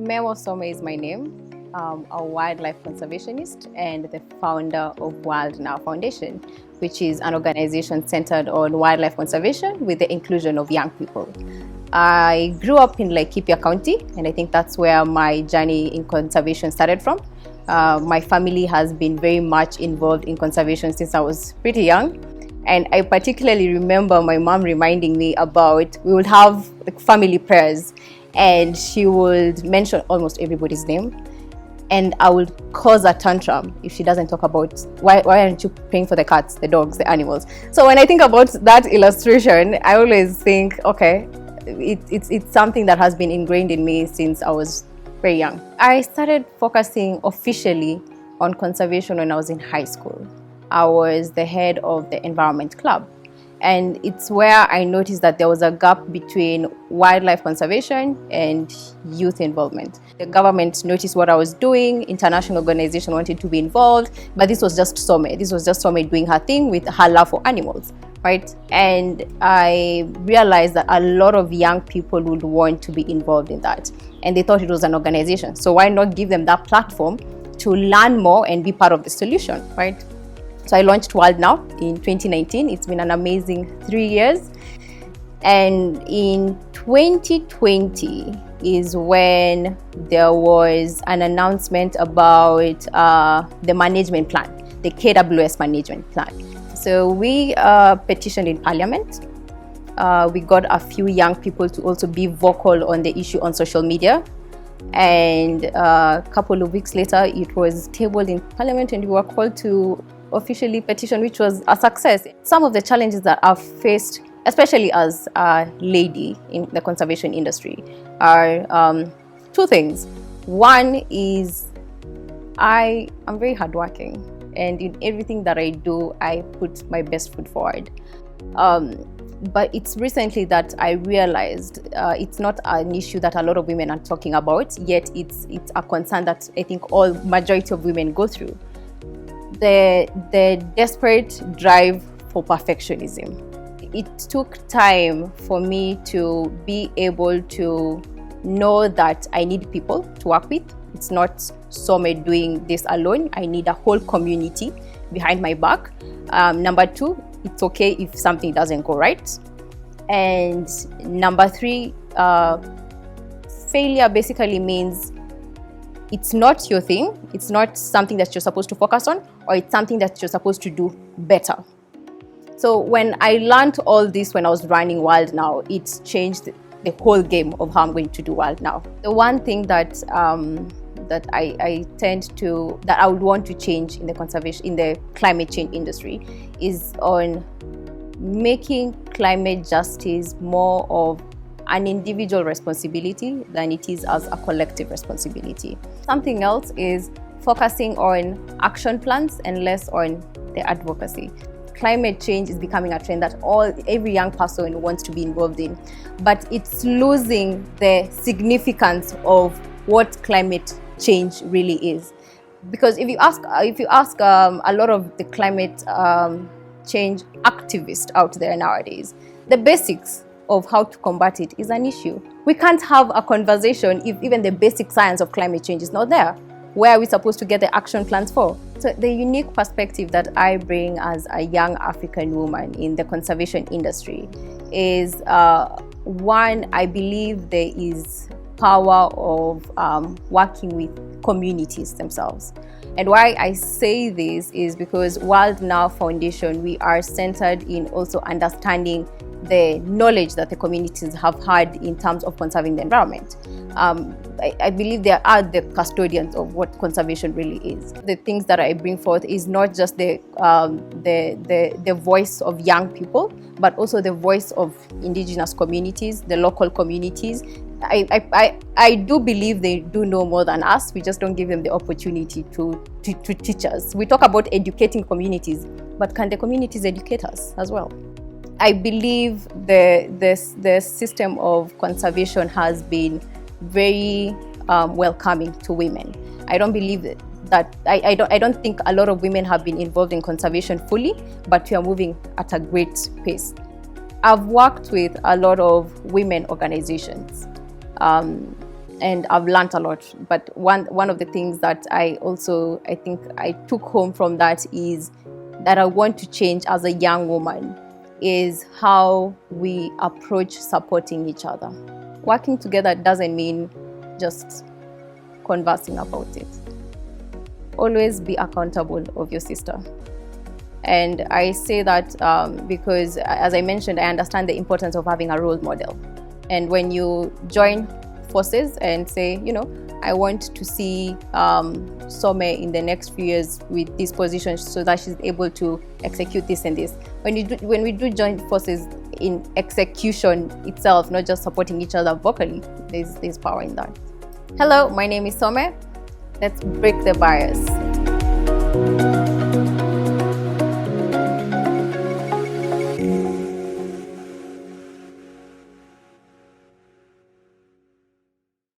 MEMO is my name. A wildlife conservationist and the founder of Wild Now Foundation, which is an organization centered on wildlife conservation with the inclusion of young people. I grew up in Laikipia County, and I think that's where my journey in conservation started from. My family has been very much involved in conservation since I was pretty young. And I particularly remember my mom reminding me about, we would have family prayers, and she would mention almost everybody's name. And I would cause a tantrum if she doesn't talk about why aren't you praying for the cats, the dogs, the animals. So when I think about that illustration, I always think, okay, it's something that has been ingrained in me since I was very young. I started focusing officially on conservation when I was in high school. I was the head of the environment club. And it's where I noticed that there was a gap between wildlife conservation and youth involvement. The government noticed what I was doing, international organization wanted to be involved, but this was just Some. This was just Some doing her thing with her love for animals, right? And I realized that a lot of young people would want to be involved in that. And they thought it was an organization. So why not give them that platform to learn more and be part of the solution, right? So I launched Wild Now in 2019. It's been an amazing 3 years. And in 2020 is when there was an announcement about the management plan, the KWS management plan. So we petitioned in Parliament. We got a few young people to also be vocal on the issue on social media. And a couple of weeks later, it was tabled in Parliament and we were called to officially petition, which was a success. Some of the challenges that I've faced, especially as a lady in the conservation industry, are two things. One is I am very hardworking, and in everything that I do, I put my best foot forward. But it's recently that I realized it's not an issue that a lot of women are talking about, yet it's a concern that I think majority of women go through. The desperate drive for perfectionism. It took time for me to be able to know that I need people to work with. It's not Some doing this alone. I need a whole community behind my back. Number two, it's okay if something doesn't go right. And number three, failure basically means it's not your thing, it's not something that you're supposed to focus on, or it's something that you're supposed to do better. So when I learned all this when I was running Wild Now, it's changed the whole game of how I'm going to do Wild Now. The one thing that I would want to change in the climate change industry is on making climate justice more of an individual responsibility than it is as a collective responsibility. Something else is focusing on action plans and less on the advocacy. Climate change is becoming a trend that every young person wants to be involved in, but it's losing the significance of what climate change really is. Because if you ask a lot of the climate change activists out there nowadays, the basics of how to combat it is an issue. We can't have a conversation if even the basic science of climate change is not there. Where are we supposed to get the action plans for? So the unique perspective that I bring as a young African woman in the conservation industry is one, I believe there is power of working with communities themselves. And why I say this is because Wild Now Foundation, we are centered in also understanding the knowledge that the communities have had in terms of conserving the environment. I believe they are the custodians of what conservation really is. The things that I bring forth is not just the voice of young people, but also the voice of indigenous communities, the local communities. I do believe they do know more than us. We just don't give them the opportunity to teach us. We talk about educating communities, but can the communities educate us as well? I believe the system of conservation has been very welcoming to women. I don't believe that I don't think a lot of women have been involved in conservation fully, but we are moving at a great pace. I've worked with a lot of women organizations and I've learned a lot. But one of the things that I think I took home from that is that I want to change as a young woman is how we approach supporting each other. Working together doesn't mean just conversing about it. Always be accountable of your sister. And I say that because, as I mentioned, I understand the importance of having a role model. And when you join forces and say, I want to see Some in the next few years with this position so that she's able to execute this and this. When we do join forces in execution itself, not just supporting each other vocally, there's power in that. Hello, my name is Some. Let's break the bias.